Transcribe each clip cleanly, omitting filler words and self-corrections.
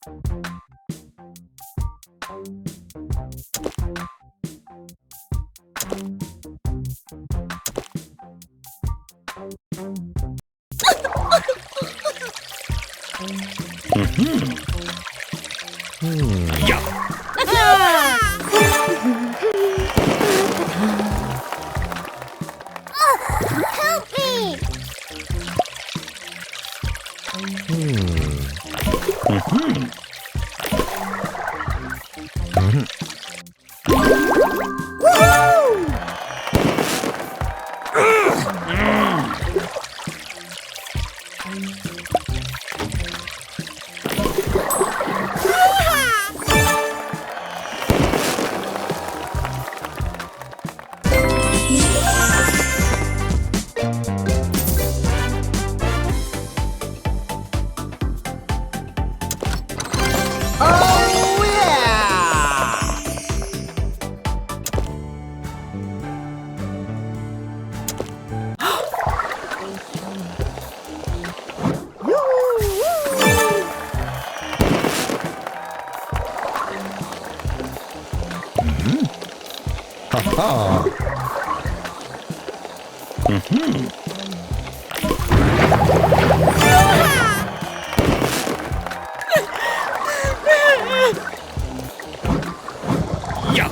Help me! Oh yeah! 하하. 야.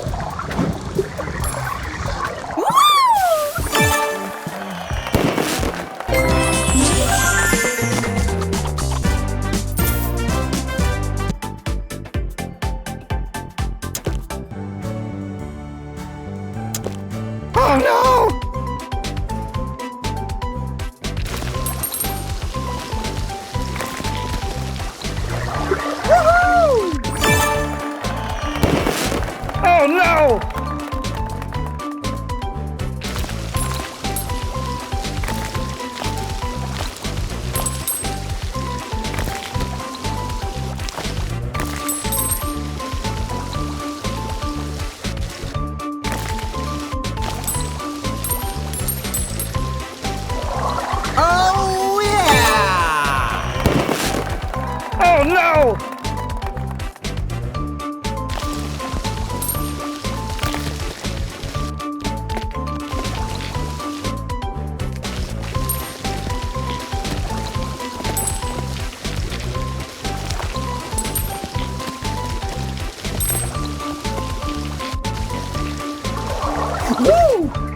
Oh no! Oh no! Oh yeah! Oh no! Woo!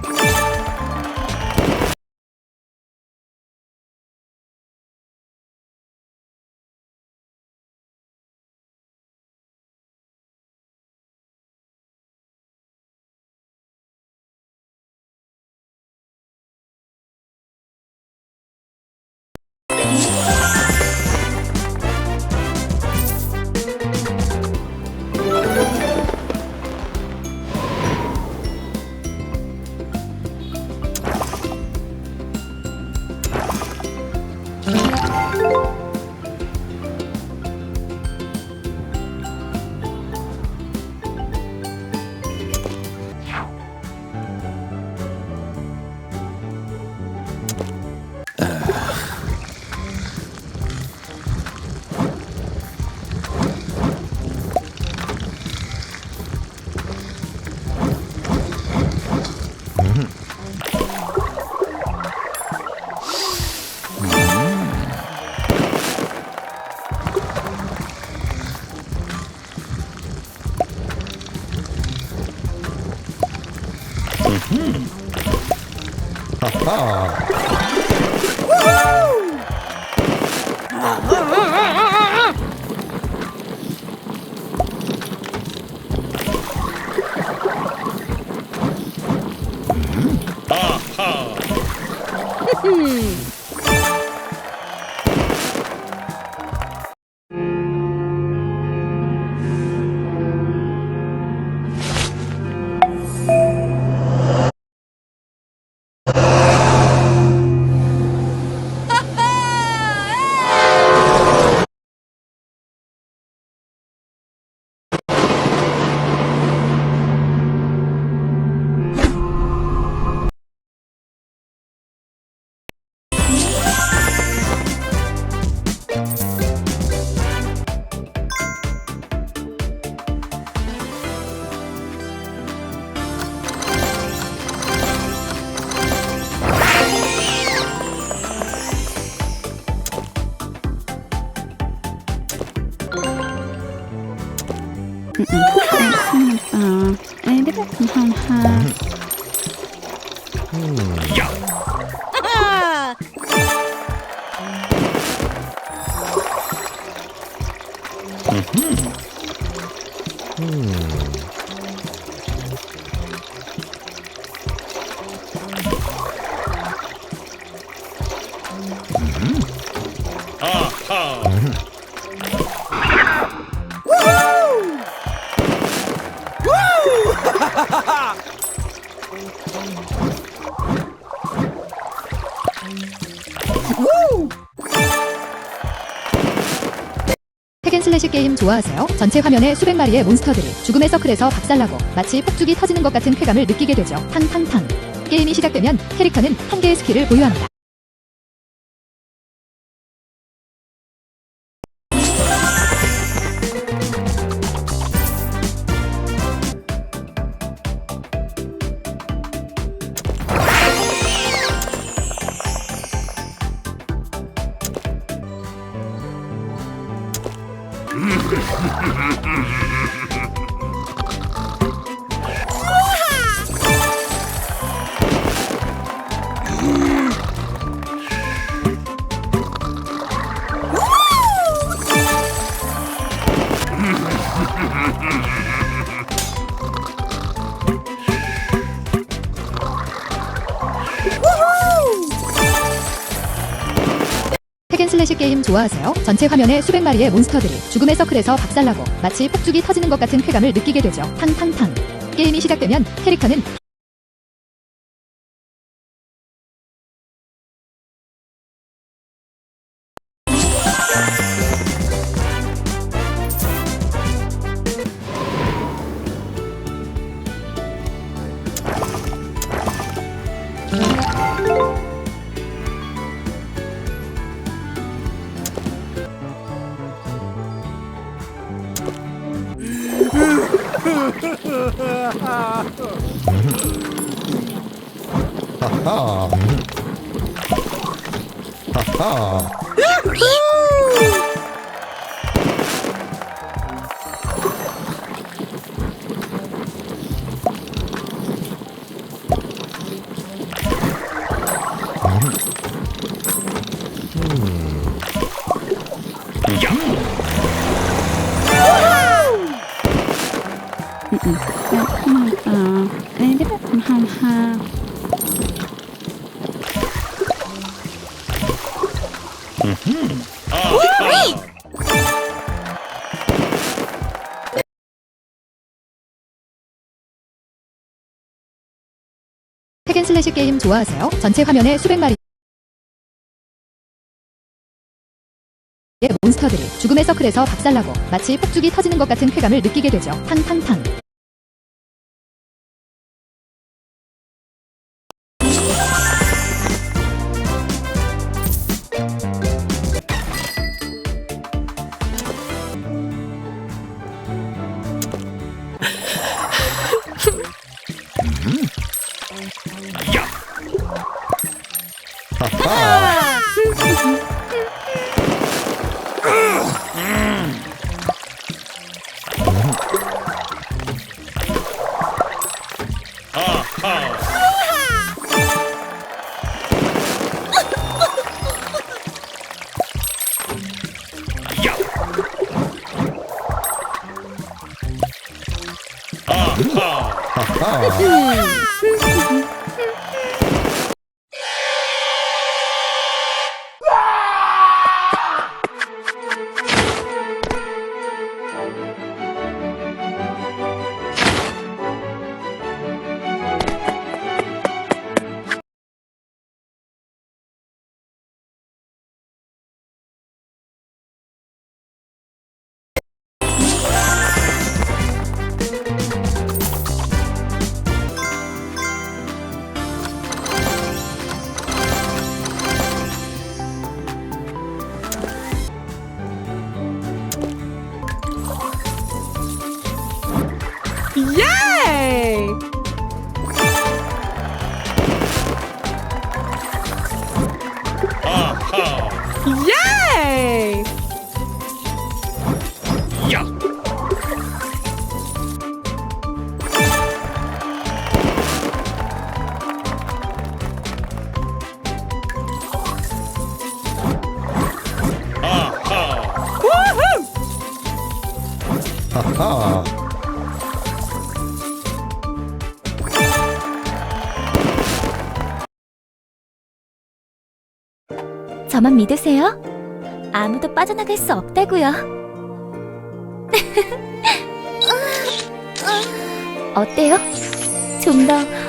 하하. 핵앤슬래시 게임 좋아하세요? 전체 화면에 수백 마리의 몬스터들이 죽음의 서클에서 박살나고 마치 폭죽이 터지는 것 같은 쾌감을 느끼게 되죠. 탕탕탕. 게임이 시작되면 캐릭터는 한 개의 스킬을 보유합니다. 핵앤슬래시 게임 좋아하세요? 전체 화면에 수백 마리의 몬스터들이 죽음의 서클에서 박살나고 마치 폭죽이 터지는 것 같은 쾌감을 느끼게 되죠. 탕탕탕. 게임이 시작되면 캐릭터는 핵앤슬래시 게임 좋아하세요? 전체 화면에 수백 마리의 몬스터들이 죽음의 서클에서 박살나고 마치 폭죽이 터지는 것 같은 쾌감을 느끼게 되죠. 탕탕탕. Yay! Yay! 하하. 저만 믿으세요. 아무도 빠져나갈 수 없다고요. 어때요? 좀 더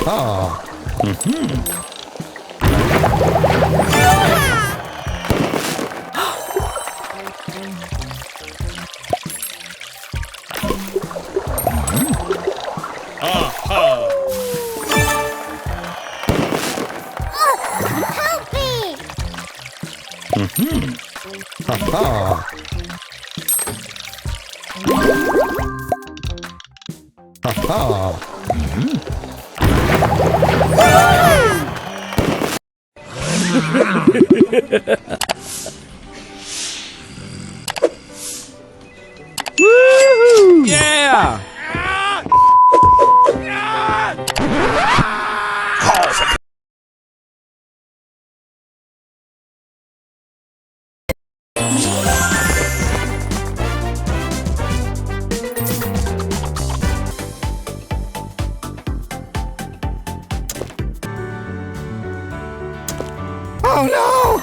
하하. Help me! 하하. 하하. Yeah! Oh no!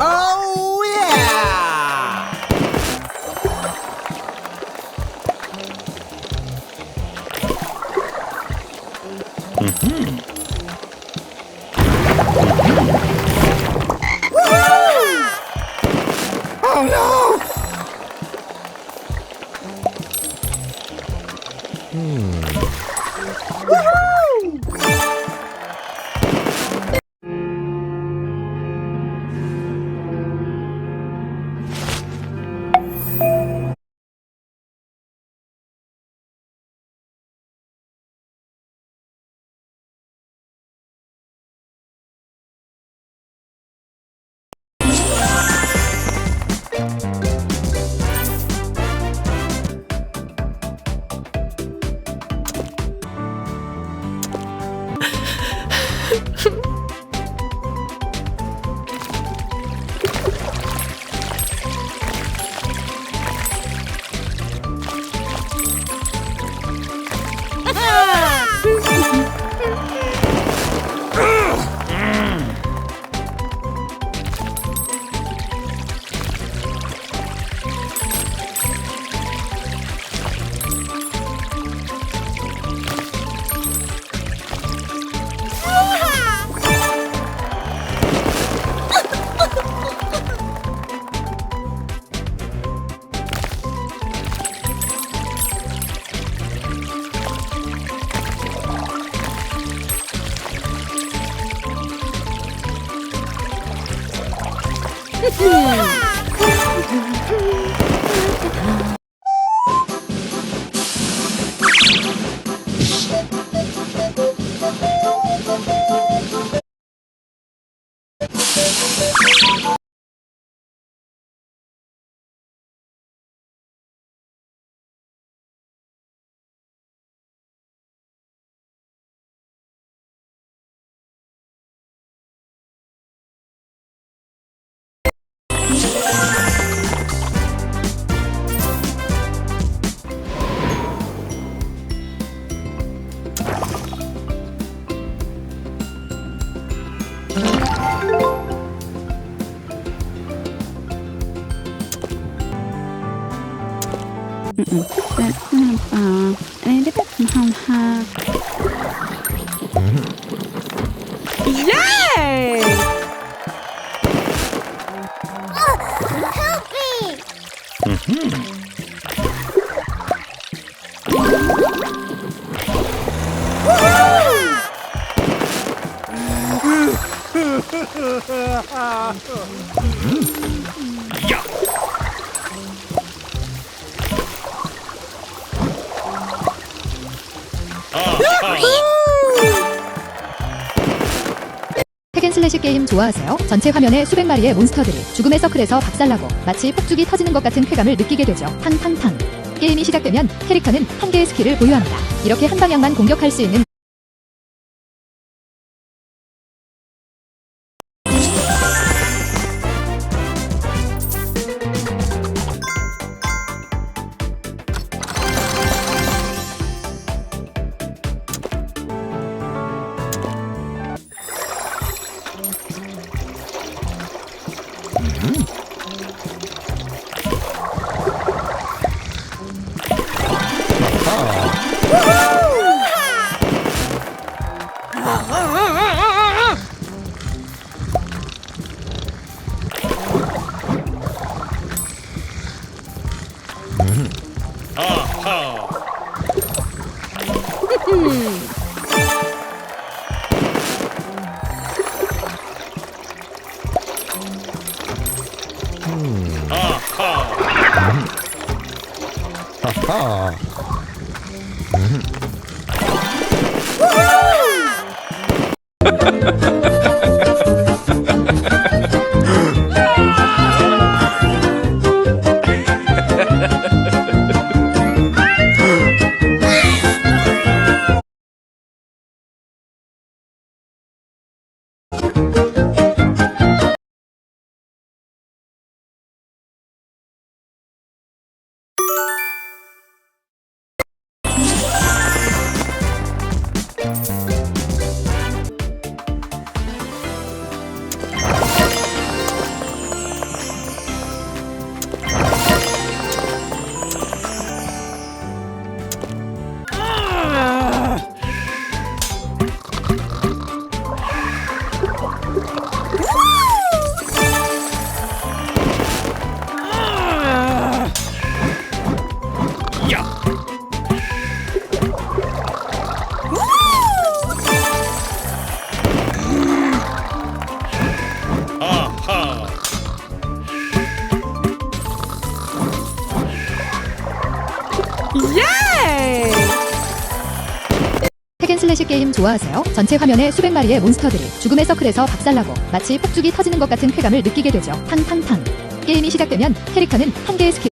Oh yeah! Oh no! Yay! Help me! 핵앤슬래시 게임 좋아하세요? 전체 화면에 수백 마리의 몬스터들이 죽음의 서클에서 박살나고 마치 폭죽이 터지는 것 같은 쾌감을 느끼게 되죠. 탕탕탕. 게임이 시작되면 캐릭터는 한 개의 스킬을 보유합니다. 이렇게 한 방향만 공격할 수 있는 하하. Yay! 핵앤슬래시 게임 좋아하세요? 전체 화면에 수백 마리의 몬스터들이 죽음의 서클에서 박살나고 마치 폭죽이 터지는 것 같은 쾌감을 느끼게 되죠. 탕탕탕. 게임이 시작되면 캐릭터는 한 개의 스킬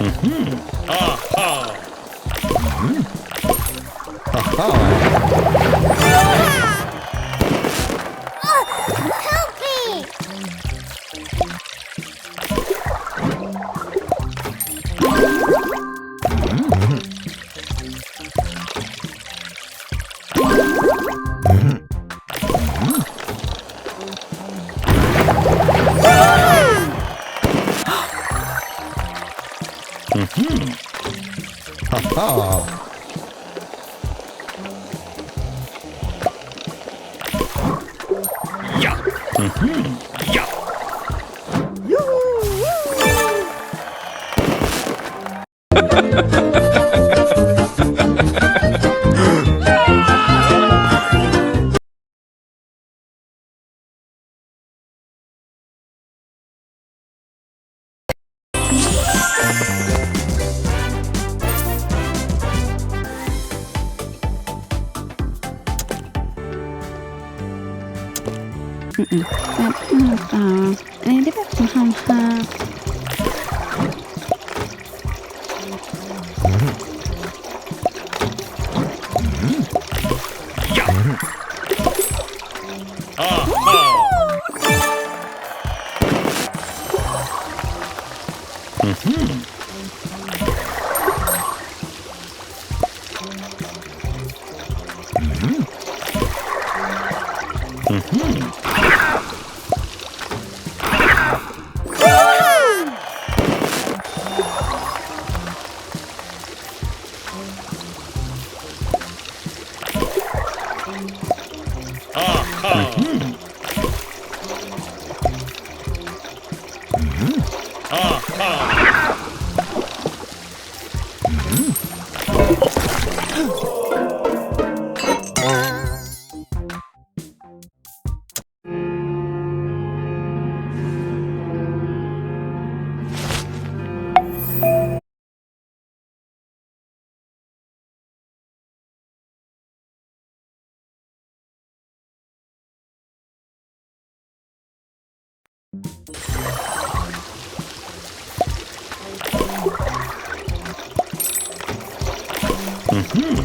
Help me! 하하. Ini dia paham. Yay!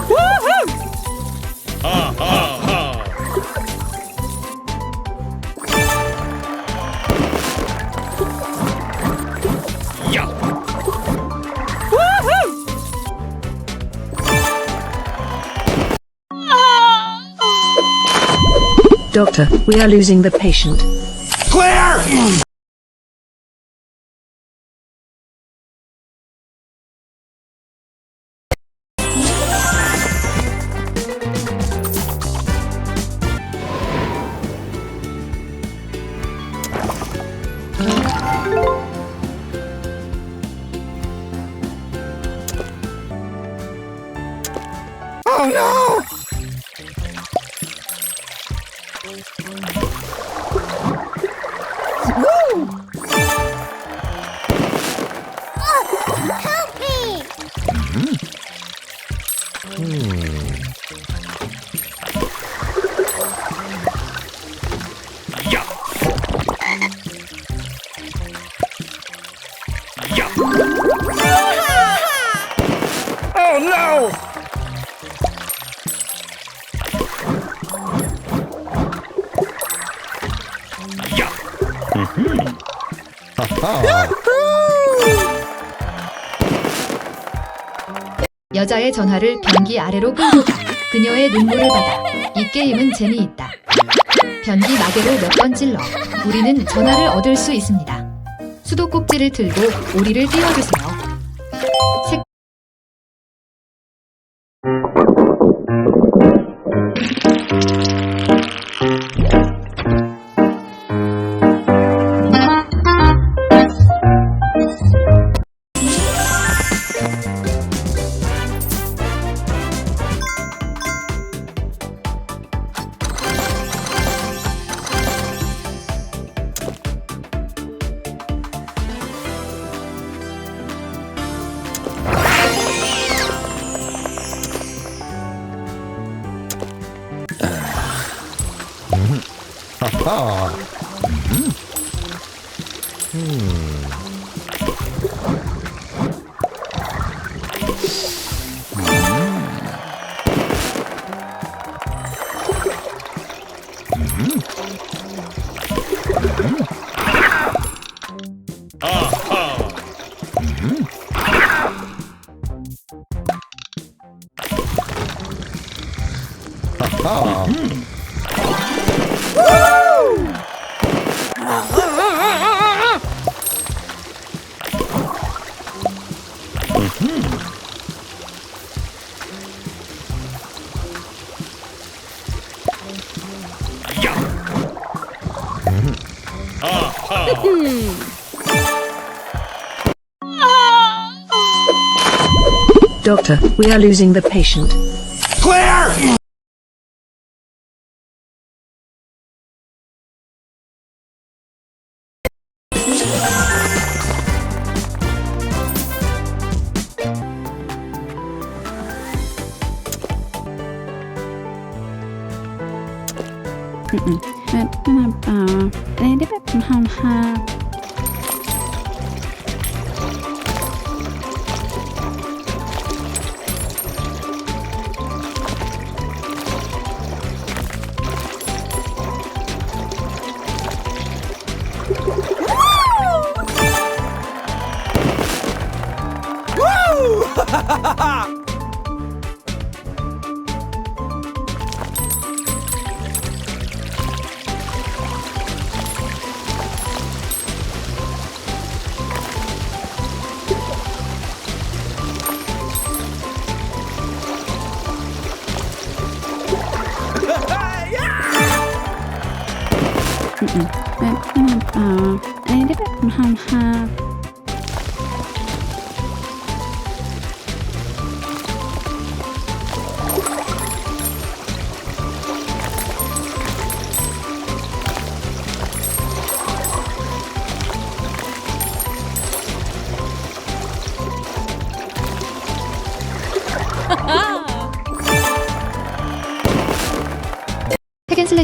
Woohoo! Woohoo! Doctor, we are losing the patient. Clear! Oh no! Help me! Oh no! 여자의 전화를 변기 아래로 끌고 가 그녀의 눈물을 받아. 이 게임은 재미있다. 변기 마개로 몇 번 찔러 우리는 전화를 얻을 수 있습니다. 수도꼭지를 틀고 오리를 띄워주세요. Doctor, we are losing the patient. Clear!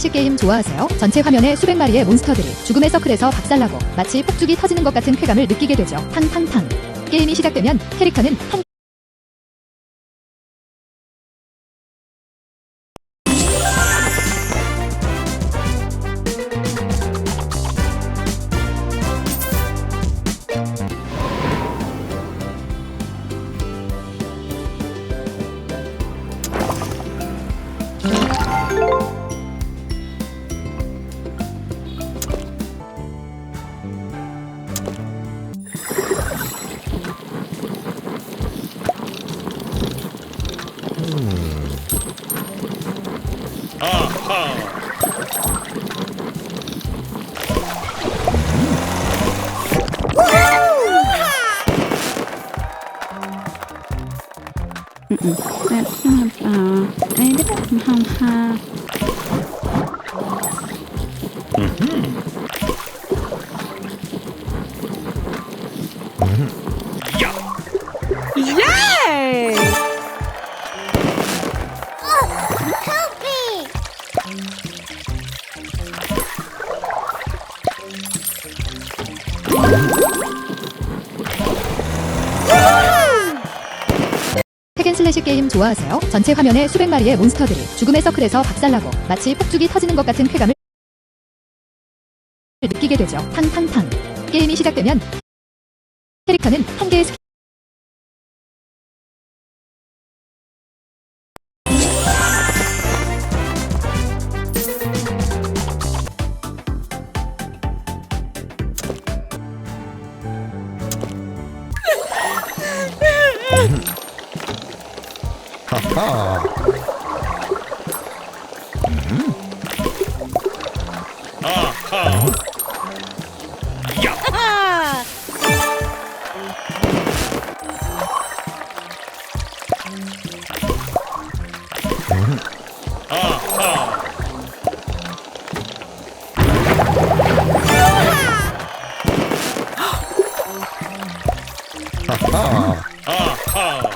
슬래시 게임 좋아하세요? 전체 화면에 수백 마리의 몬스터들이 죽음의 서클에서 박살나고 마치 폭죽이 터지는 것 같은 쾌감을 느끼게 되죠. 탕탕탕. 게임이 시작되면 캐릭터는 한 That's not I didn't have Yay! Help me! 핵앤슬래시 게임 좋아하세요? 전체 화면에 수백 마리의 몬스터들이 죽음의 서클에서 박살나고 마치 폭죽이 터지는 것 같은 쾌감을 느끼게 되죠. 탕탕탕. 게임이 시작되면 캐릭터는 한 개의 스킬 하하. 하하.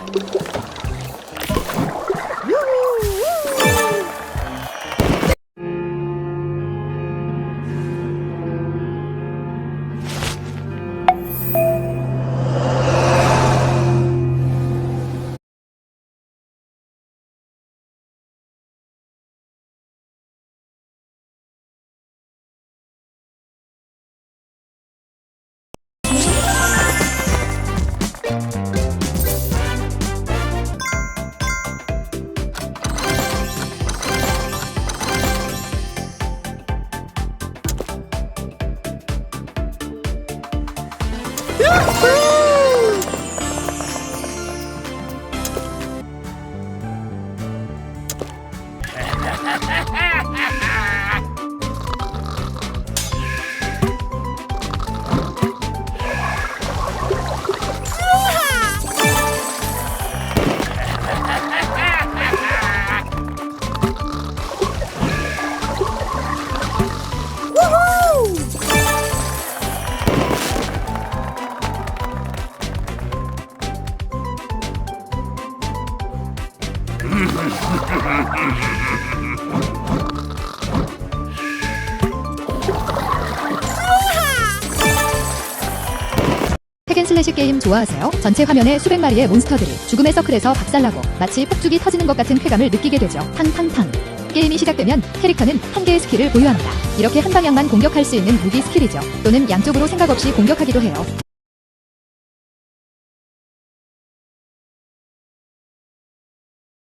핵앤슬래시 게임 좋아하세요? 전체 화면에 수백 마리의 몬스터들이 죽음의 서클에서 박살나고 마치 폭죽이 터지는 것 같은 쾌감을 느끼게 되죠. 탕탕탕. 게임이 시작되면 캐릭터는 한 개의 스킬을 보유합니다. 이렇게 한 방향만 공격할 수 있는 무기 스킬이죠. 또는 양쪽으로 생각 없이 공격하기도 해요.